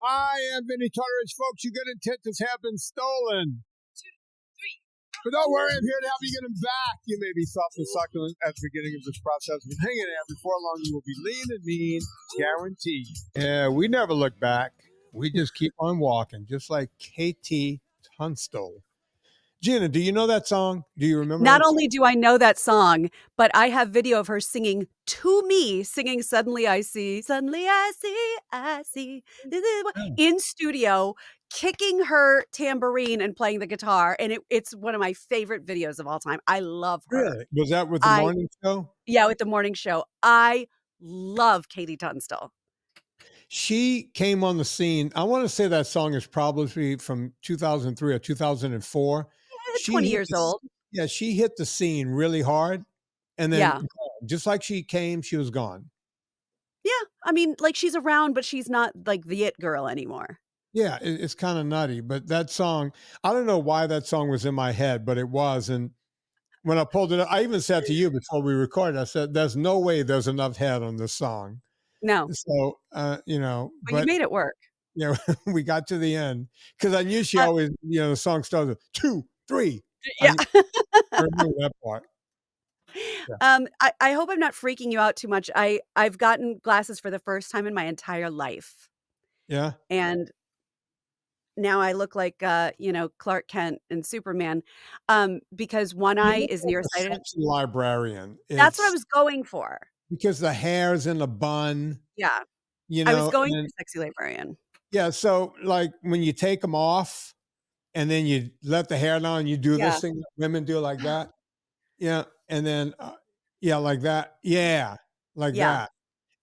I am Vinnie Tortorich, folks. Your good intentions have been stolen. 2, 3. But don't worry, I'm here to help you get them back. You may be soft and succulent at the beginning of this process, but hang in there. Before long, you will be lean and mean, guaranteed. Yeah, we never look back. We just keep on walking, just like KT Tunstall. Gina, do you know that song? Do you remember Not that only do I know that song, but I have video of her singing to me, singing Suddenly I See, Suddenly I See, song? in studio, kicking her tambourine and playing the guitar. And it's one of my favorite videos of all time. I love her. Really? Was that with the morning show? Yeah, with the morning show. I love Katie Tunstall. She came on the scene. I want to say that song is probably from 2003 or 2004. 20 years old. Yeah, she hit the scene really hard, and then Yeah. just like she came, she was gone. Yeah. I mean, like she's around, but she's not like the it girl anymore. Yeah, it's kind of nutty. But that song, I don't know why that song was in my head, but it was. And when I pulled it up, I even said to you before we recorded, I said, "There's no way there's enough head on this song." No. So, But you made it work. Yeah, we got to the end because I knew she Uh, always, the song starts with 2, 3. Yeah. I remember that part. Yeah. I hope I'm not freaking you out too much. I've gotten glasses for the first time in my entire life. Yeah. And now I look like Clark Kent and Superman. Because one You eye look is like a nearsighted. sexy librarian. That's what I It's was going for. because the hair's in the bun, Yeah. I was going for and sexy librarian. yeah. So like when you take them off and then you let the hair down, you do Yeah. this thing that women do like that. Yeah. And then, yeah, like that. Yeah. Like Yeah. that.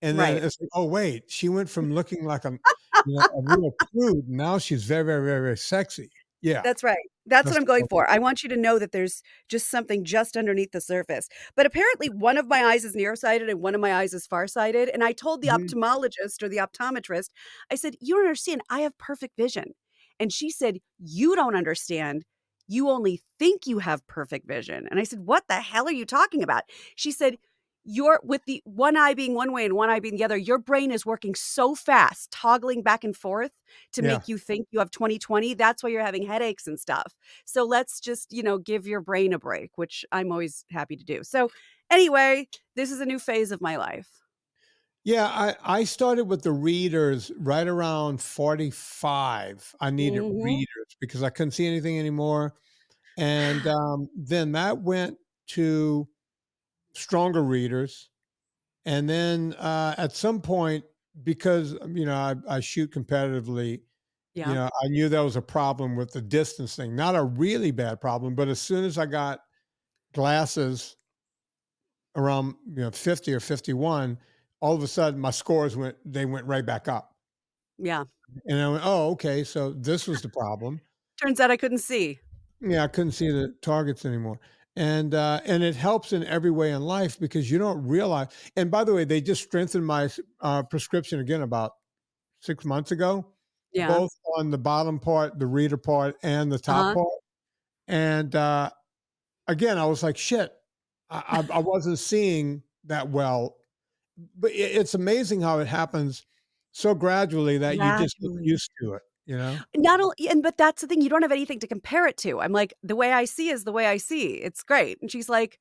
And then Right. it's like, oh, wait, she went from looking like a real prude. Now she's very, very, very, very sexy. Yeah. That's right. That's what That's I'm going for. I want you to know that there's just something just underneath the surface. But apparently one of my eyes is nearsighted and one of my eyes is farsighted. And I told the Mhm. ophthalmologist or the optometrist, I said, "You don't understand. I have perfect vision." And she said, "You don't understand. You only think you have perfect vision." And I said, "What the hell are you talking about?" She said, "You're with the one eye being one way and one eye being the other, your brain is working so fast, toggling back and forth to Yeah. make you think you have 20/20. That's why you're having headaches and stuff. So let's just, give your brain a break," which I'm always happy to do. So anyway, this is a new phase of my life. Yeah, I started with the readers right around 45. I needed Mhm. readers because I couldn't see anything anymore. And then that went to stronger readers. And then at some point, because I shoot competitively, Yeah. I knew there was a problem with the distance thing. Not a really bad problem, but as soon as I got glasses around 50 or 51, all of a sudden my scores went right back up. Yeah. And I went, oh, okay, so this was the problem. Turns out I couldn't see. Yeah, I couldn't see the targets anymore. And it helps in every way in life because you don't realize. And by the way, they just strengthened my prescription again about 6 months ago, Yeah. both on the bottom part, the reader part, and the top Uh-huh. part. And again, I was like, shit, I wasn't seeing that well. But it's amazing how it happens so gradually that you just get Gradually. used to it. Not only but that's the thing, you don't have anything to compare it to. I'm like, "The way I see is the way I see. It's great." And she's like,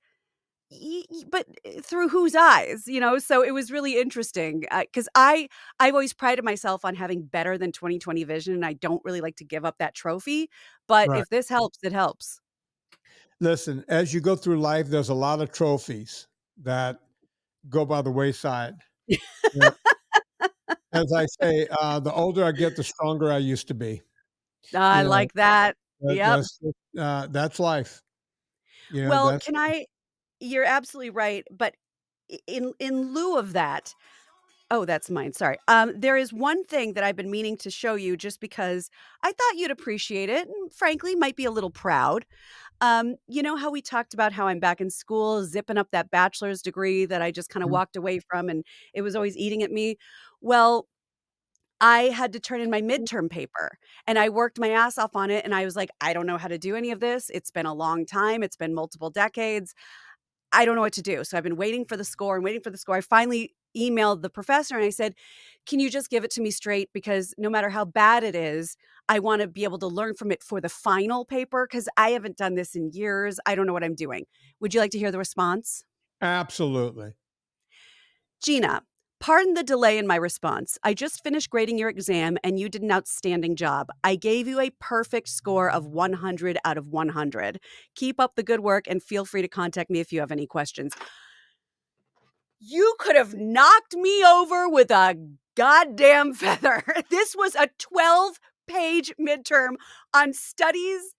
but through whose eyes?" So it was really interesting, because I've always prided myself on having better than 20/20 vision, and I don't really like to give up that trophy, but Right. if this helps, it helps. Listen, as you go through life, there's a lot of trophies that go by the wayside. Yeah. As I say, the older I get, the stronger I used to be. I You know, like that. that, Yep. that's life. Well, That's can I you're absolutely right, but in lieu of that. Oh, that's mine, sorry. There is one thing that I've been meaning to show you just because I thought you'd appreciate it and frankly might be a little proud. You know how we talked about how I'm back in school zipping up that bachelor's degree that I just kind of Mhm. walked away from and it was always eating at me? Well, I had to turn in my midterm paper and I worked my ass off on it and I was like, I don't know how to do any of this. It's been a long time. It's been multiple decades. I don't know what to do. So I've been waiting for the score and waiting for the score. I finally, emailed the professor and I said, can you just give it to me straight? Because no matter how bad it is, I want to be able to learn from it for the final paper because I haven't done this in years. I don't know what I'm doing. Would you like to hear the response? Absolutely. Gina, pardon the delay in my response. I just finished grading your exam and you did an outstanding job. I gave you a perfect score of 100 out of 100. Keep up the good work and feel free to contact me if you have any questions. You could have knocked me over with a goddamn feather. This was a 12-page midterm on studies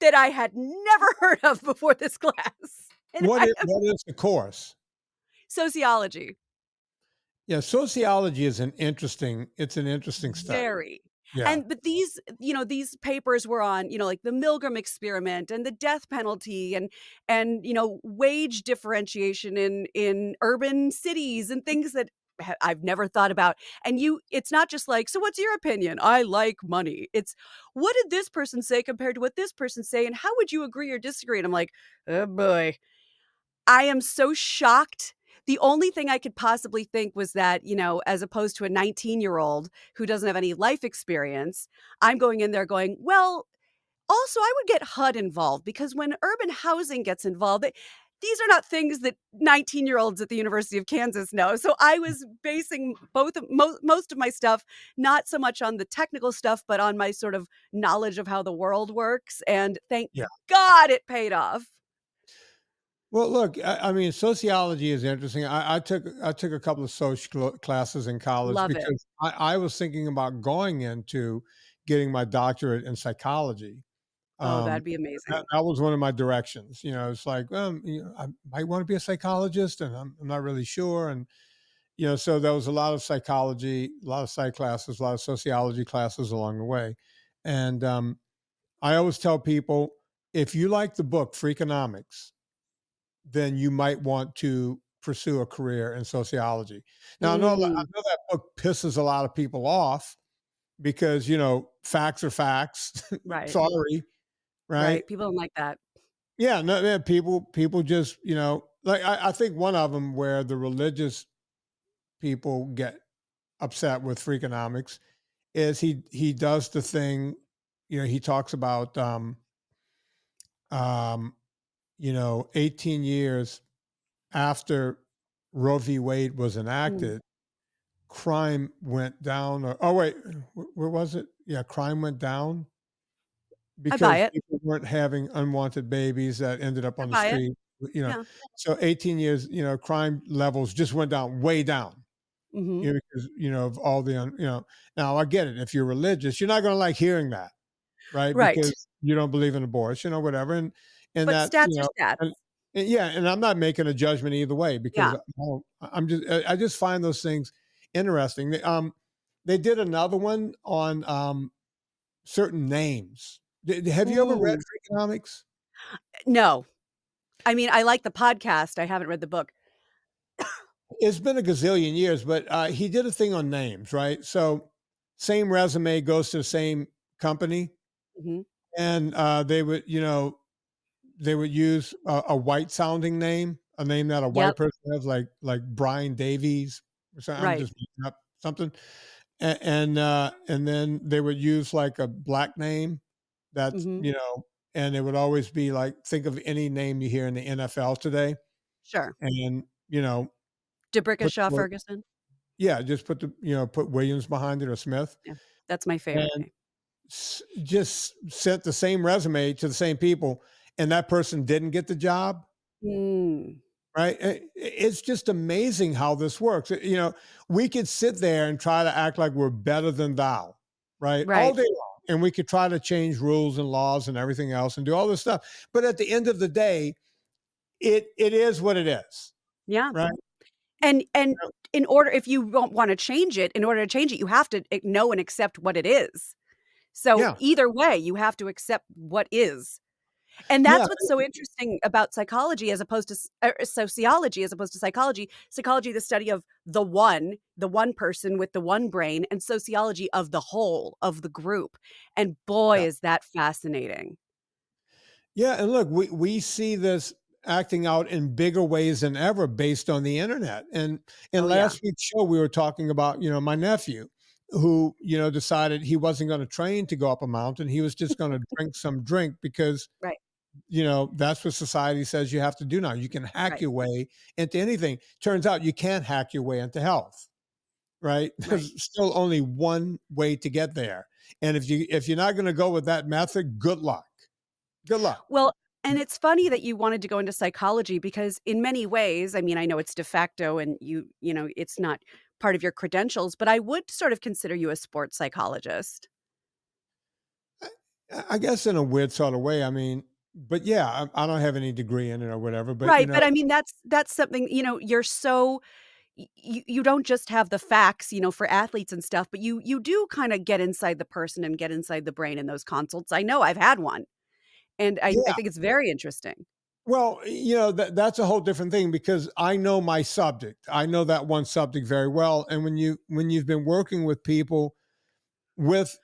that I had never heard of before this class. And What is the course? sociology. Yeah, sociology is it's an interesting study. Very. Yeah. But these, these papers were on, like the Milgram experiment and the death penalty and wage differentiation in urban cities and things that I've never thought about. And it's not just like, so what's your opinion? I like money. It's what did this person say compared to what this person say? And how would you agree or disagree? And I'm like, oh boy. I am so shocked. The only thing I could possibly think was that, as opposed to a 19-year-old who doesn't have any life experience, I'm going in there going, well, also I would get HUD involved because when urban housing gets involved, these are not things that 19-year-olds at the University of Kansas know. So I was basing most of my stuff, not so much on the technical stuff, but on my sort of knowledge of how the world works. And thank God it paid off. Well, look, I mean, sociology is interesting. I took a couple of social classes in college Love it. because I was thinking about going into getting my doctorate in psychology. Oh, that'd Um, be amazing. that was one of my directions. It's like, I might want to be a psychologist, and I'm not really sure. And so there was a lot of psychology, a lot of psych classes, a lot of sociology classes along the way. And I always tell people, if you like the book Freakonomics, then you might want to pursue a career in sociology. Now, I know that book pisses a lot of people off because, facts are facts. Right. Sorry. Right. Right. People don't like that. Yeah. No, yeah, people just, like I think one of them where the religious people get upset with Freakonomics is he does the thing, he talks about, 18 years after Roe v. Wade was enacted, crime went down. Oh wait, where was it? Yeah, crime went down I buy because it. people weren't having unwanted babies that ended up on the buy it. street. Yeah. So 18 years, crime levels just went down, way down. Mhm. Because of all the Now I get it. If you're religious, you're not going to like hearing that, right? Right. Because you don't believe in abortion or whatever, and But that stats are stats. and yeah, and I'm not making a judgment either way because Yeah. I just find those things interesting. They did another one on certain names. Have you ever read Freakonomics? No. I mean, I like the podcast. I haven't read the book. It's been a gazillion years, but he did a thing on names, right? So same resume goes to the same company, Mhm. and they would use a white sounding name, a name that a white Yep. person has, like Brian Davies. Or something. I'm Right. just making up something, and then they would use like a black name that's Mhm. and it would always be like, think of any name you hear in the NFL today, Sure. and put DeBrickashaw Ferguson. just put put Williams behind it or Smith, Yeah. That's my favorite and name. just sent the same resume to the same people, and that person didn't get the job. Mm. Right? It's just amazing how this works. We could sit there and try to act like we're better than thou, right? All Right. day long. And we could try to change rules and laws and everything else and do all this stuff. But at the end of the day, it is what it is. Yeah. Right? And in order if you don't wanna change it, in order to change it, you have to know and accept what it is. So Yeah. either way, you have to accept what is. And Yeah. that's what's so interesting about psychology as opposed to sociology as opposed to psychology. Psychology, the study of the one person with the one brain, and sociology of the whole, of the group. And boy, Yeah. is that fascinating. Yeah. And look, we see this acting out in bigger ways than ever based on the internet. And in Oh, yeah. last week's show, we were talking about, my nephew who, decided he wasn't going to train to go up a mountain. He was just going to drink some drink because, Right, that's what society says you have to do now. You can hack right, your way into anything. Turns out you can't hack your way into health, right? right. There's still only one way to get there. And if you're not going to go with that method, good luck. Good luck. Well, and it's funny that you wanted to go into psychology because in many ways, I mean, I know it's de facto and it's not part of your credentials, but I would sort of consider you a sports psychologist. I guess in a weird sort of way. I mean, but yeah, I don't have any degree in it or whatever. But Right, but I mean, that's something, you're so you don't just have the facts, for athletes and stuff, but you do kinda get inside the person and get inside the brain in those consults. I know I've had one, and I yeah, think it's very interesting. well, that's a whole different thing because I know my subject. I know that one subject very well. And when you've been working with people with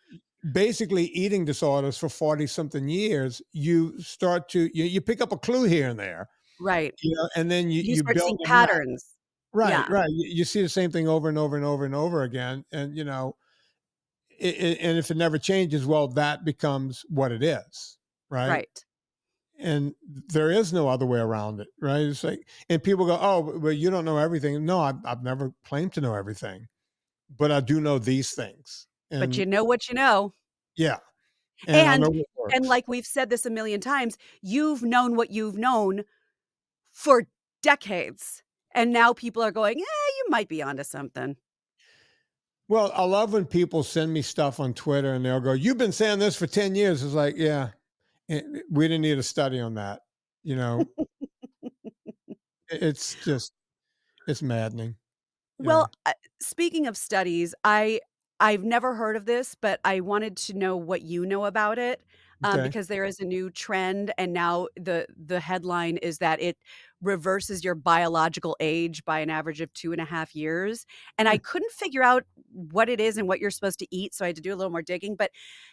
basically eating disorders for 40 something years, you start to you pick up a clue here and there, Right. and then you You you start build seeing a map. patterns. Right, Yeah, right. You see the same thing over and over and over and over again, and and if it never changes, well, that becomes what it is, right? right. And there is no other way around it, right? It's like, and people go, "Oh, well, you don't know everything." No, I've never claimed to know everything, but I do know these things, But you and know what you know. yeah, and I know And what and works. like we've said this a million times, you've known what you've known for decades, and now people are going, you might be onto something." Well, I love when people send me stuff on Twitter, and they'll go, "You've been saying this for 10 years." It's like, yeah, we didn't need a study on that. You know, it's just it's maddening. Yeah. Well, speaking of studies, I've never heard of this, but I wanted to know what you know about it, Okay. because there is a new trend, and now the headline is that it reverses your biological age by an average of 2.5 years, and I Hmm. couldn't figure out what it is and what you're supposed to eat, so I had to do a little more digging, but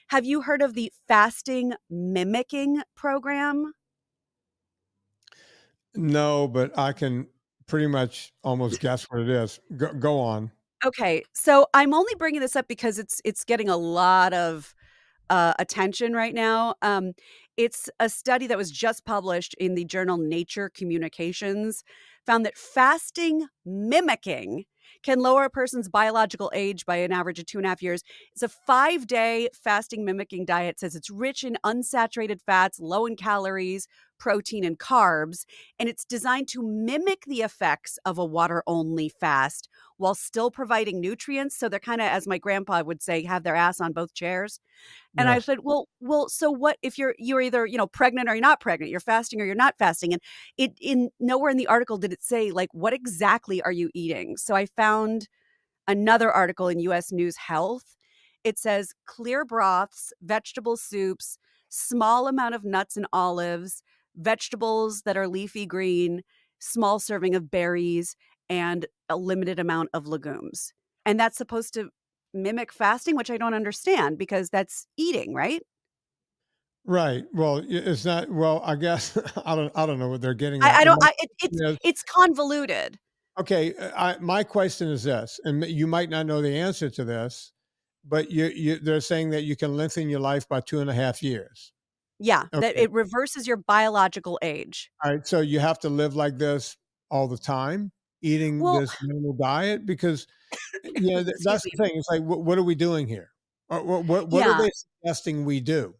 have you heard of the fasting mimicking program? No, but I can pretty much almost guess what it is. Go on. Okay, so I'm only bringing this up because it's getting a lot of attention right now. It's a study that was just published in the journal Nature Communications, found that fasting mimicking can lower a person's biological age by an average of 2.5 years. It's a 5-day fasting mimicking diet, says it's rich in unsaturated fats, low in calories, protein, and carbs, and it's designed to mimic the effects of a water only fast while still providing nutrients. So they're kind of, as my grandpa would say, have their ass on both chairs. And I Yes. said, "Well, so what if you're either, pregnant or you're not pregnant, you're fasting or you're not fasting?" And it in nowhere in the article did it say, like, what exactly are you eating? So I found another article in US News Health. It says clear broths, vegetable soups, small amount of nuts and olives, vegetables that are leafy green, small serving of berries, and a limited amount of legumes. And that's supposed to mimic fasting, which I don't understand because that's eating, right? Right. Well, it's not. Well, I guess I don't know what they're getting I at. I It don't might, I it it's you know, it's convoluted. okay. My question is this, and you might not know the answer to this, but they're saying that you can lengthen your life by 2.5 years. Yeah, that Okay. it reverses your biological age. All right. So you have to live like this all the time, eating Well, this minimal diet, because excuse that's me. the thing. It's like, what are we doing here? Or what are Yeah. they suggesting we do?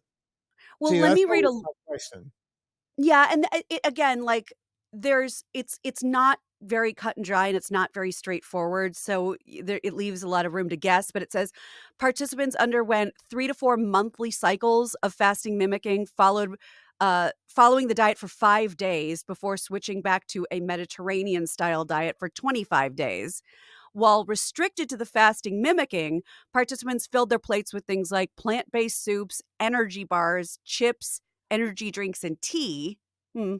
Well, See, let that's me read always a my question. yeah, and it again, like, it's not very cut and dry, and it's not very straightforward, so it leaves a lot of room to guess, but it says, "Participants underwent 3 to 4 monthly cycles of fasting mimicking, following the diet for 5 days before switching back to a Mediterranean-style diet for 25 days. While restricted to the fasting mimicking, participants filled their plates with things like plant-based soups, energy bars, chips, energy drinks, and tea." Hmm.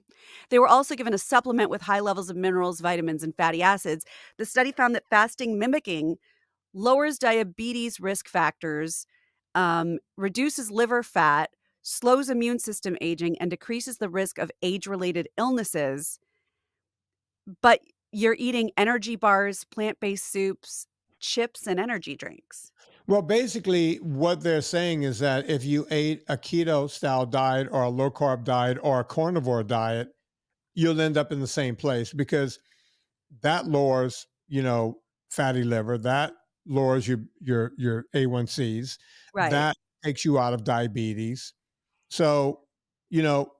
They were also given a supplement with high levels of minerals, vitamins, and fatty acids. The study found that fasting mimicking lowers diabetes risk factors, reduces liver fat, slows immune system aging, and decreases the risk of age-related illnesses. But you're eating energy bars, plant-based soups, chips, and energy drinks. Well, basically, what they're saying is that if you ate a keto style diet or a low carb diet or a carnivore diet, you'll end up in the same place because that lowers, fatty liver, that lowers your A1Cs, Right. that takes you out of diabetes. So, you know,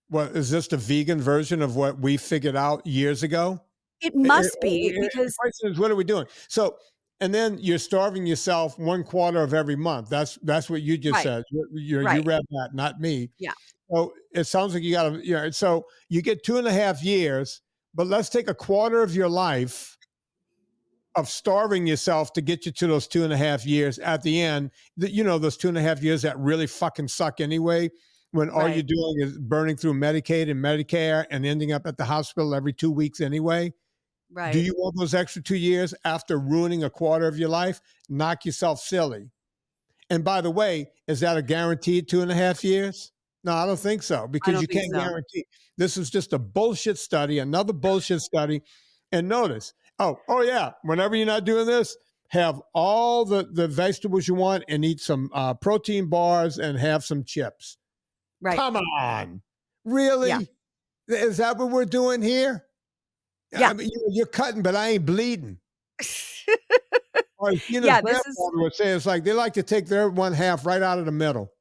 what is this the vegan version of what we figured out years ago? It The must be because question is, what are we doing? So, and then you're starving yourself 1/4 of every month. That's what you just right, said. You right. read that, not me. Yeah, So it sounds like you got to, so you get 2.5 years, but let's take a quarter of your life of starving yourself to get you to those 2.5 years at the end, those 2.5 years that really fucking suck anyway, when all you're right, doing is burning through Medicaid and Medicare and ending up at the hospital every 2 weeks anyway. Do right. you want those extra 2 years after ruining a quarter of your life? Knock yourself silly. And by the way, is that a guaranteed 2.5 years? No, I don't think so, I because don't you think can't so. guarantee. This is just a bullshit study, another bullshit study. And notice, oh yeah, whenever you're not doing this, have all the vegetables you want and eat some protein bars and have some chips. Right. Come on. Yeah. Really? Is that what we're doing here? Yeah. I mean, you're cutting, but I ain't bleeding. Or as Gina's Yeah, this is grandfather would say, it's like they like to take their one half right out of the middle.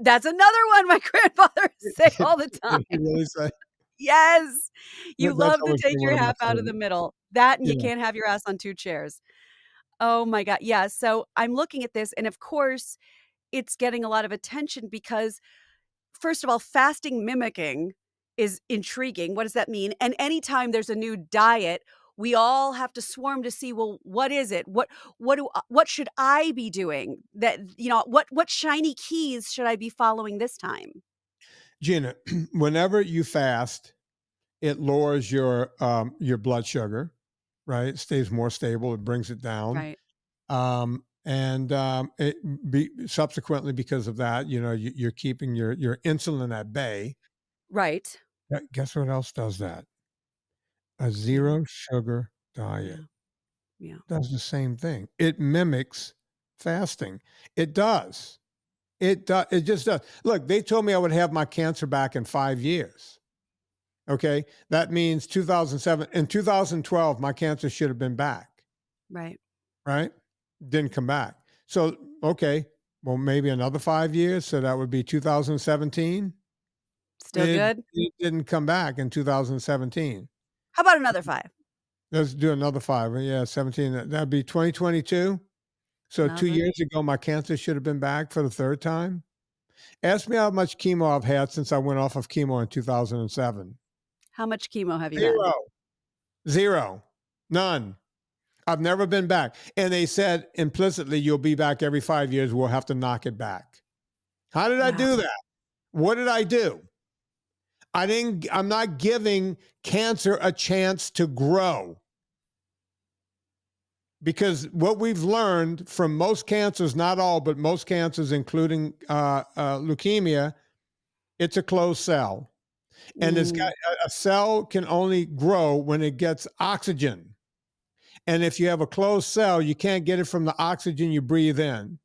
that's another one my grandfather say all the Did he time. really say? Yes. You That's love to always take been one your of my half out of the favorite. middle. That and you Yeah. can't have your ass on 2 chairs. Oh my god. Yeah, so I'm looking at this and of course, it's getting a lot of attention because first of all, fasting mimicking is intriguing. What does that mean? And anytime there's a new diet, we all have to swarm to see, well, what is it? What should I be doing? That what shiny keys should I be following this time? Gina, whenever you fast, it lowers your blood sugar, right? It stays more stable. It brings it down. Right. Subsequently, because of that, you're keeping your insulin at bay. Right. Guess what else does that? A Yeah. zero sugar diet Yeah. Yeah. does the same thing. It mimics fasting. It does. It does. It just does. Look, they told me I would have my cancer back in 5 years. Okay, that means 2007. In 2012, my cancer should have been back. Right. Right? Didn't come back. So okay, well maybe another 5 years. So that would be 2017. Still It, good? it didn't come back in 2017. How about another 5? Let's do another 5. Yeah, 17. That'd be 2022. So 2 years Lovely. ago, my cancer should have been back for the third time. Ask me how much chemo I've had since I went off of chemo in 2007. How much chemo have you had? Zero. Zero. None. I've never been back. And they said implicitly, you'll be back every 5 years. We'll have to knock it back. How did I Wow. do that? What did I do? I'm not giving cancer a chance to grow. Because what we've learned from most cancers, not all, but most cancers, including leukemia, it's a closed cell. And Mm, a cell can only grow when it gets oxygen. And if you have a closed cell, you can't get it from the oxygen you breathe in.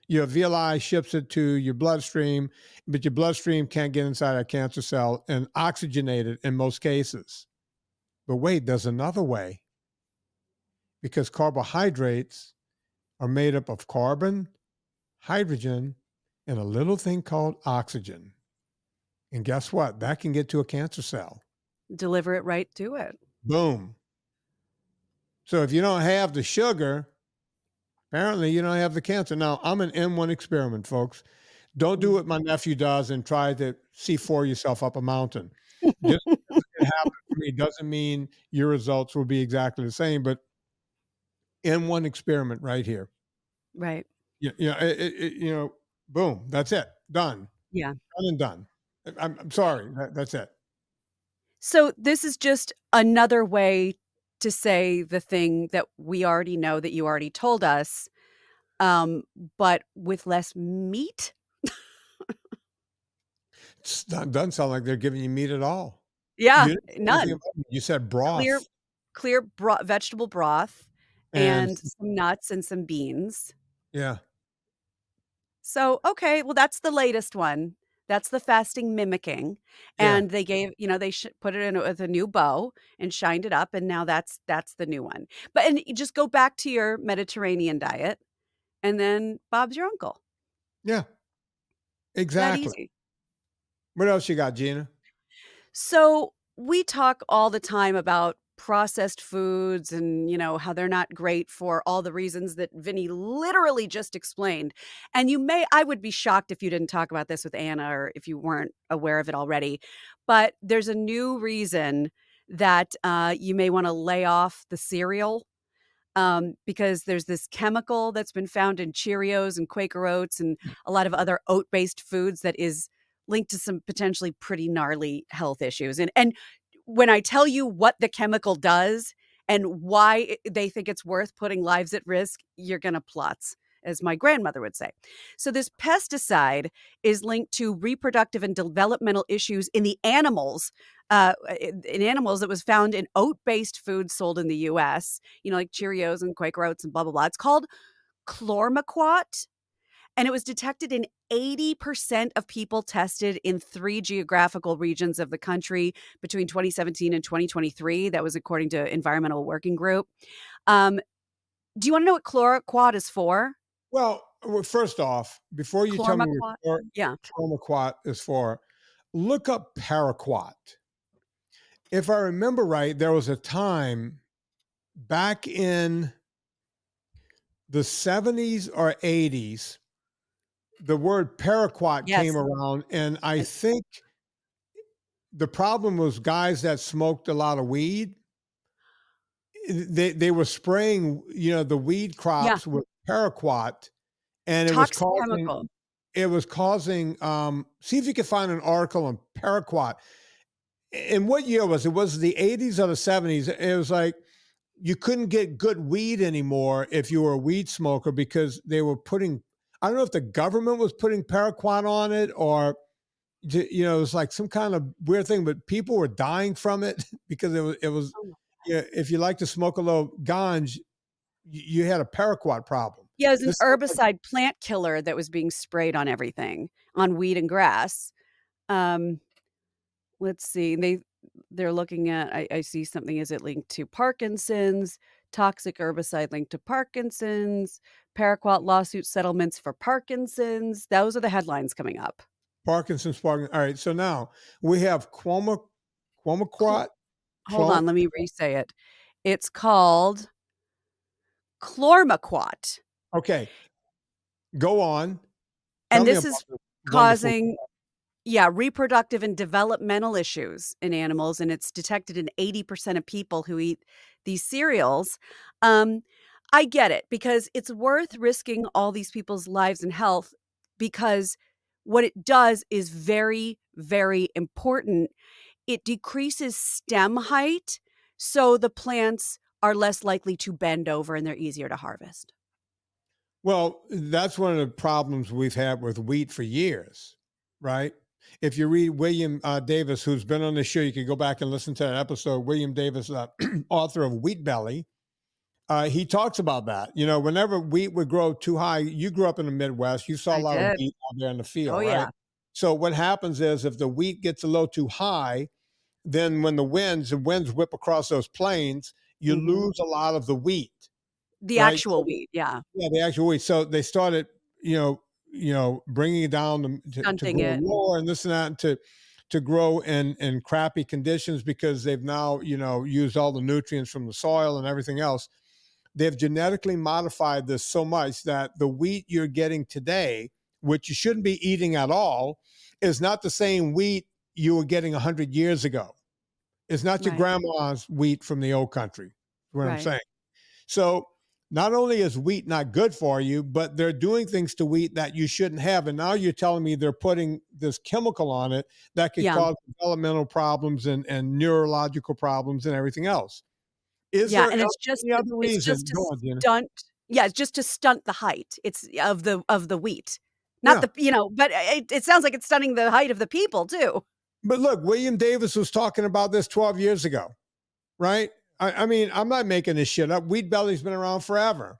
Your villi ships it to your bloodstream, but your bloodstream can't get inside a cancer cell and oxygenate it in most cases. But wait, there's another way, because carbohydrates are made up of carbon, hydrogen, and a little thing called oxygen. And guess what? That can get to a cancer cell. deliver it right to it. Boom. So if you don't have the sugar, apparently you don't have the cancer. Now, I'm an M1 experiment, folks. Don't do Mm. what my nephew does and try to C4 yourself up a mountain. Just because it happened for me doesn't mean your results will be exactly the same, but M1 experiment right here. Right. Boom, that's it. Done. Yeah. Done and done. I'm sorry. That's it. So this is just another way to say the thing that we already know that you already told us, but with less meat? Doesn't sound like they're giving you meat at all. Yeah, You didn't say anything none. about meat. You said Clear broth clear vegetable broth and and some nuts and some beans. yeah, So, okay, well, that's the latest one. That's the fasting mimicking, yeah, and they gave they put it in with a new bow and shined it up, and now that's the new one. But and you just go back to your Mediterranean diet, and then Bob's your uncle. yeah, That exactly. easy. What else you got, Gina? So we talk all the time about processed foods and how they're not great for all the reasons that Vinny literally just explained. And I would be shocked if you didn't talk about this with Anna or if you weren't aware of it already. But there's a new reason that you may want to lay off the cereal, because there's this chemical that's been found in Cheerios and Quaker Oats and a lot of other oat-based foods that is linked to some potentially pretty gnarly health issues. And when I tell you what the chemical does and why they think it's worth putting lives at risk, you're gonna plotz, as my grandmother would say. So this pesticide is linked to reproductive and developmental issues in the animals, in animals that was found in oat-based foods sold in the US, like Cheerios and Quaker Oats and blah, blah, blah. It's called chlormequat, and it was detected in 80% of people tested in 3 geographical regions of the country between 2017 and 2023. That was according to Environmental Working Group. Um, do you wanna know what chloroquat is for? Well, first off, before you tell me Chlormequat? what Yeah. chlormequat is for, look up paraquat. If I remember right, there was a time back in the 70s or 80s, the word paraquat came Yes. around, and I And think the problem was guys that smoked a lot of weed. They were spraying, the weed yeah, crops with paraquat, and toxic chemical. it was causing. See if you can find an article on paraquat. In what year was it? Was it the 80s or the 70s? It was like you couldn't get good weed anymore if you were a weed smoker because they were putting. I don't know if the government was putting paraquat on it or it was like some kind of weird thing, but people were dying from it because it was. Oh my Yeah, if you like to smoke a little ganj, you had a paraquat problem. Yeah, it was an This herbicide plant killer that was being sprayed on everything, on weed and grass. Um, let's see, they're looking at I see something, is it linked to Parkinson's? Toxic herbicide linked to Parkinson's, paraquat lawsuit settlements for Parkinson's. Those are the headlines coming up. Parkinson's, Parkinson. All right, so now we have Cl Quomoquat, Hold Clom. on, let me re-say it. It's called chlormequat, Okay, go on. Tell and me this about is this wonderful. causing yeah, reproductive and developmental issues in animals, and it's detected in 80% of people who eat these cereals. Um, I get it because it's worth risking all these people's lives and health because what it does is very, very important. It decreases stem height, so the plants are less likely to bend over and they're easier to harvest. Well, that's one of the problems we've had with wheat for years, right? If you read William Davis, who's been on the show, you can go back and listen to that episode. William Davis, author of Wheat Belly, he talks about that. Whenever wheat would grow too high, you grew up in the Midwest, you saw a I lot of did. wheat out there in the Oh, field, right? yeah. So what happens is if the wheat gets a little too high, then when the winds whip across those plains, you Mhm. lose a lot of the wheat, The right? actual wheat, yeah. Yeah, the actual wheat. So they started, bringing it down to Stunting grow it. lower and this and that, and to grow in crappy conditions because they've now used all the nutrients from the soil and everything else. They've genetically modified this so much that the wheat you're getting today, which you shouldn't be eating at all, is not the same wheat you were getting 100 years ago. It's not your Right, grandma's wheat from the old country, is what I'm right. saying. So not only is wheat not good for you, but they're doing things to wheat that you shouldn't have. And now you're telling me they're putting this chemical on it that could Yeah, cause developmental problems and neurological problems and everything else. Is yeah, there and any other it's just reason? to Go on, Gina. stunt yeah, it's just to stunt the height. It's of the wheat. Not Yeah. the but it sounds like it's stunning the height of the people too. But look, William Davis was talking about this 12 years ago, right? I mean, I'm not making this shit up. Wheat belly's been around forever.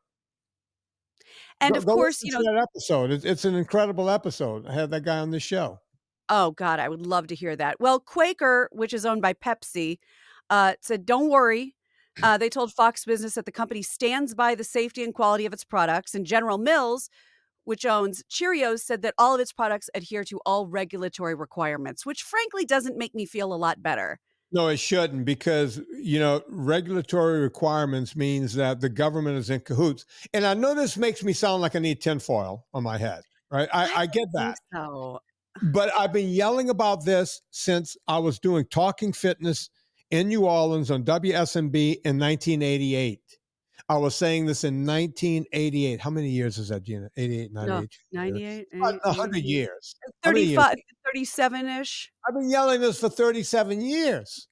And of Go course, listen to that episode. It's an incredible episode. I had that guy on the show. oh god, I would love to hear that. Well, Quaker, which is owned by Pepsi, said, "Don't worry." They told Fox Business that the company stands by the safety and quality of its products, and General Mills, which owns Cheerios, said that all of its products adhere to all regulatory requirements, which frankly doesn't make me feel a lot better. No, it shouldn't, because, regulatory requirements means that the government is in cahoots. And I know this makes me sound like I need tinfoil on my head, right? I I get don't think that. so. But I've been yelling about this since I was doing Talking Fitness in New Orleans on WSMB in 1988. I was saying this in 1988. How many years is that, Gina? 88, No, 98. 98, About 100 years. How many years? 35, 37-ish. I've been yelling this for 37 years.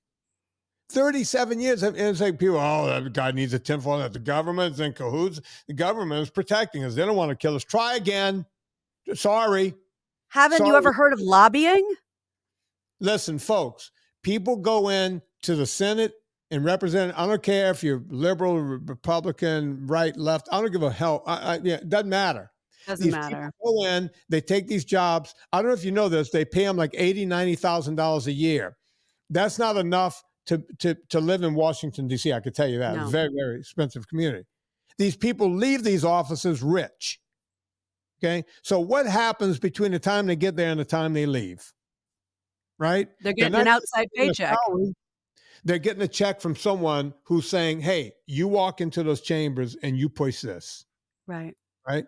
37 years. And it's like people, oh, that guy needs a tinfoil, that the government's in cahoots. The government is protecting us. They don't want to kill us. Try again. Sorry. Haven't you ever heard of lobbying? Listen, folks, people go in to the Senate and represent. I don't care if you're liberal, Republican, right, left. I don't give a hell. It doesn't matter. Doesn't matter. People go in, they take these jobs. I don't know if you know this. They pay them like $80,000, $90,000 a year. That's not enough to live in Washington, D.C. I could tell you that. No. It's a very, very expensive community. These people leave these offices rich. Okay. So what happens between the time they get there and the time they leave? Right? They're getting an outside paycheck. They're getting a check from someone who's saying, hey, you walk into those chambers and you push this. Right. Right.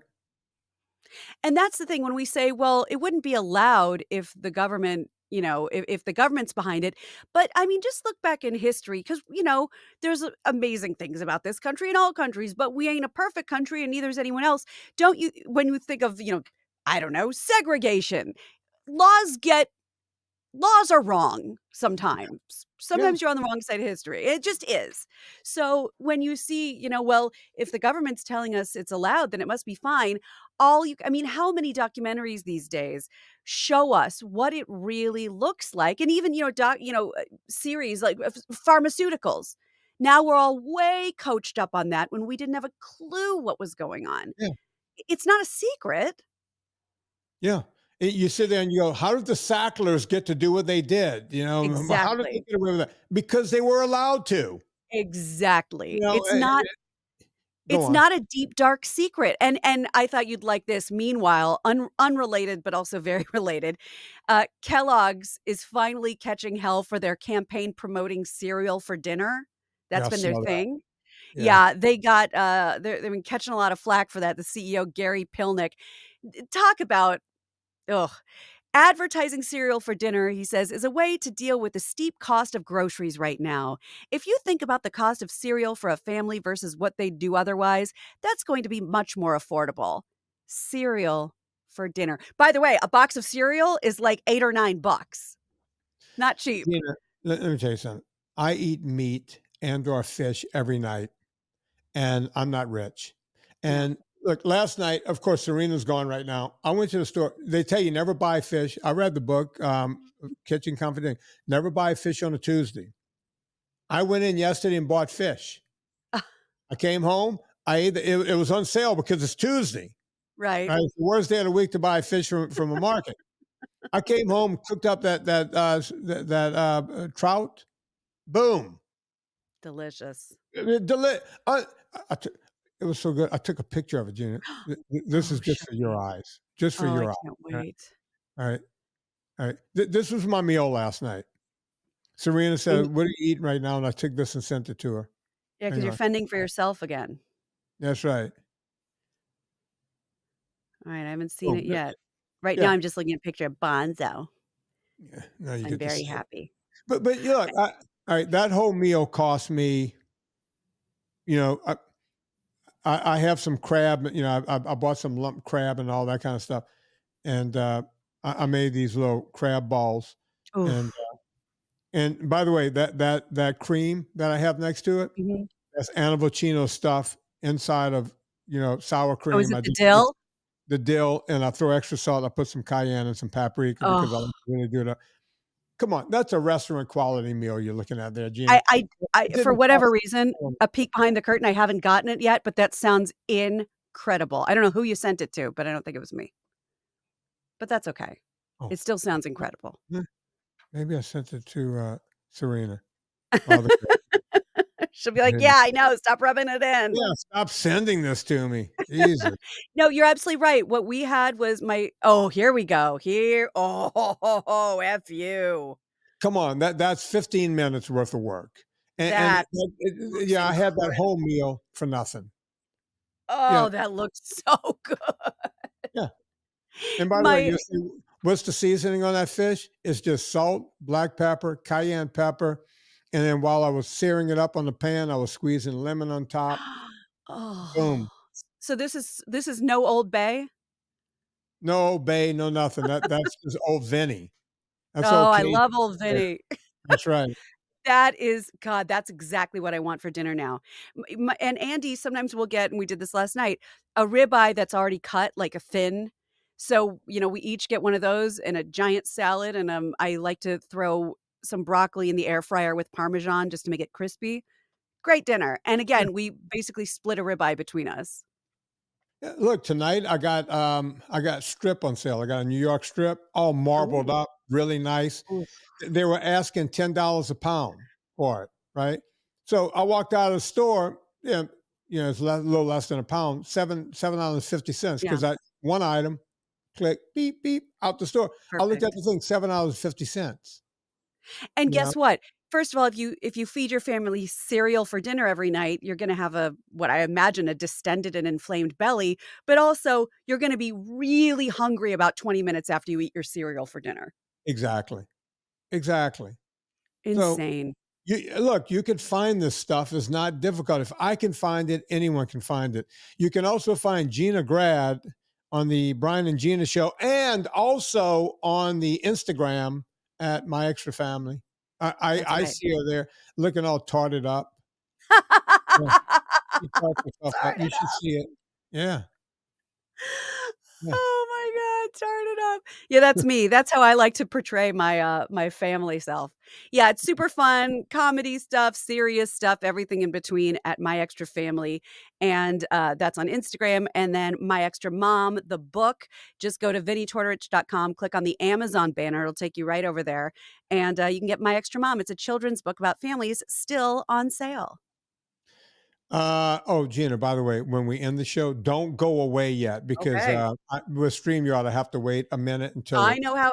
And that's the thing when we say, well, it wouldn't be allowed if the government, if the government's behind it. But I mean, just look back in history because, there's amazing things about this country and all countries, but we ain't a perfect country and neither is anyone else. Don't you, when you think of, I don't know, segregation, laws are wrong sometimes. Sometimes you're on the wrong side of history. It just is. So when you see, well, if the government's telling us it's allowed, then it must be fine. How many documentaries these days show us what it really looks like? And even, series like pharmaceuticals. Now we're all way coached up on that when we didn't have a clue what was going on. Yeah. It's not a secret. Yeah. You sit there and you go, how did the Sacklers get to do what they did? Exactly. How did they get away with that? Because they were allowed to. Exactly. It's not a deep, dark secret. And I thought you'd like this. Meanwhile, unrelated, but also very related, Kellogg's is finally catching hell for their campaign promoting cereal for dinner. That's been their thing. Yeah, they got, they've been catching a lot of flack for that. The CEO, Gary Pilnick, talk about, advertising cereal for dinner, he says, is a way to deal with the steep cost of groceries right now. If you think about the cost of cereal for a family versus what they do otherwise, that's going to be much more affordable. Cereal for dinner. By the way, a box of cereal is like $8 or $9. Not cheap. Let me tell you something. I eat meat and/or fish every night, and I'm not rich. And look, last night, of course, Serena's gone right now. I went to the store. They tell you never buy fish. I read the book, Kitchen Confidential. Never buy fish on a Tuesday. I went in yesterday and bought fish. I came home. I ate it was on sale because it's Tuesday. Right. It's the worst day of the week to buy fish from a market. I came home, cooked up that trout. Boom. Delicious. It was so good. I took a picture of it, Gina. This is just for your eyes. Just for your eyes. I can't wait. All right. This was my meal last night. Serena said, what are you eating right now? And I took this and sent it to her. Yeah, because you're fending for yourself again. That's right. All right. I haven't seen it yet. Right now, I'm just looking at a picture of Bonzo. Yeah. No, I'm very happy. But look, all right, that whole meal cost me, I have some crab, I bought some lump crab and all that kind of stuff. And I made these little crab balls. And by the way, that cream that I have next to it, that's Anna Vocino stuff inside of, sour cream. Oh, is it the dill? the dill, and I throw extra salt. I put some cayenne and some paprika because I Oh, like to really do it. Come on, that's a restaurant quality meal you're looking at there, Gina. I I I It for didn't whatever cost reason, me. a peek behind the curtain, I haven't gotten it yet, but that sounds incredible. I don't know who you sent it to, but I don't think it was me. But that's okay. Oh, It still sounds incredible. eh, maybe I sent it to Serena. Oh, the She'll be like, maybe. "Yeah, I know, stop rubbing it in." Yeah, stop sending this to me. Jesus. No, you're absolutely right. What we had was here we go. F you. Come on, that's 15 minutes worth of work. And That looks yeah, I had that whole incredible. meal for nothing. Yeah, Oh, that looks so good. yeah. And by the way, My you see, what's the seasoning on that fish? It's just salt, black pepper, cayenne pepper. And then while I was searing it up on the pan, I was squeezing lemon on top. Oh. Boom. So this is no Old Bay? No bay, no nothing. That's just old Vinny. That's Oh, I okay. love Old Vinny. That's right. That is God, that's exactly what I want for dinner now. And Andy, sometimes we'll get, and we did this last night, a ribeye that's already cut, like a thin. So, we each get one of those and a giant salad, and, I like to throw some broccoli in the air fryer with Parmesan just to make it crispy. Great dinner, and again, we basically split a ribeye between us. Yeah, look, tonight I got strip on sale. I got a New York strip, all marbled Ooh. up, really nice. Oof. They were asking $10 a pound for it, right? So I walked out of the store, it's a little less than a pound, $7.50 Yeah, because I one item, click, beep, beep, out the store. I looked at perfect. the thing, $7.50. And You know, guess what? First of all, if you feed your family cereal for dinner every night, you're gonna have what I imagine, a distended and inflamed belly, but also you're gonna be really hungry about 20 minutes after you eat your cereal for dinner. exactly, exactly. So Insane. look, you could find this stuff. It's not difficult. If I can find it, anyone can find it. You can also find Gina Grad on the Brian and Gina show and also on the Instagram at My Extra Family. That's I right. see her there looking all tarted up. Yeah, she tart herself up. Turn You it should up. see it. Yeah. Yeah. Oh my god, turn it up. Yeah, that's me. That's how I like to portray my family self. Yeah, it's super fun, comedy stuff, serious stuff, everything in between at My Extra Family, and, that's on Instagram, and then My Extra Mom, the book, just go to vinnietortorich.com, click on the Amazon banner, it'll take you right over there, and, you can get My Extra Mom. It's a children's book about families, still on sale. Oh, Gina, by the way, when we end the show, don't go away yet because Okay. with StreamYard, I have to wait a minute until it I know how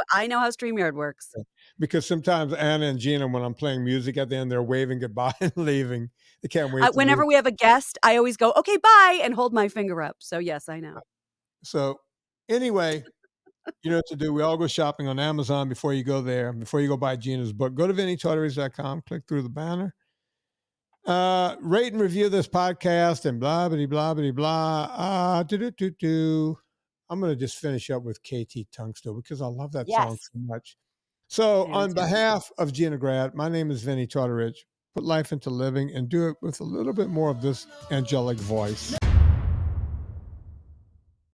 StreamYard works. because sometimes Anna and Gina, when I'm playing music at the end, they're waving goodbye and leaving. They can't wait to leave. Whenever we have a guest, I always go, "Okay, bye," and hold my finger up. So, yes, I know. So anyway, you know what to do. We all go shopping on Amazon before you go there, before you go buy Gina's book. Go to VinnieTartaries.com, click through the banner. Rate and review this podcast and blah, blah, blah, blah, blah. I'm going to just finish up with KT Tungsto because I love that song Yes. so much. So, I do on too. behalf of Gina Grad, my name is Vinnie Tortorich. Put life into living and do it with a little bit more of this angelic voice.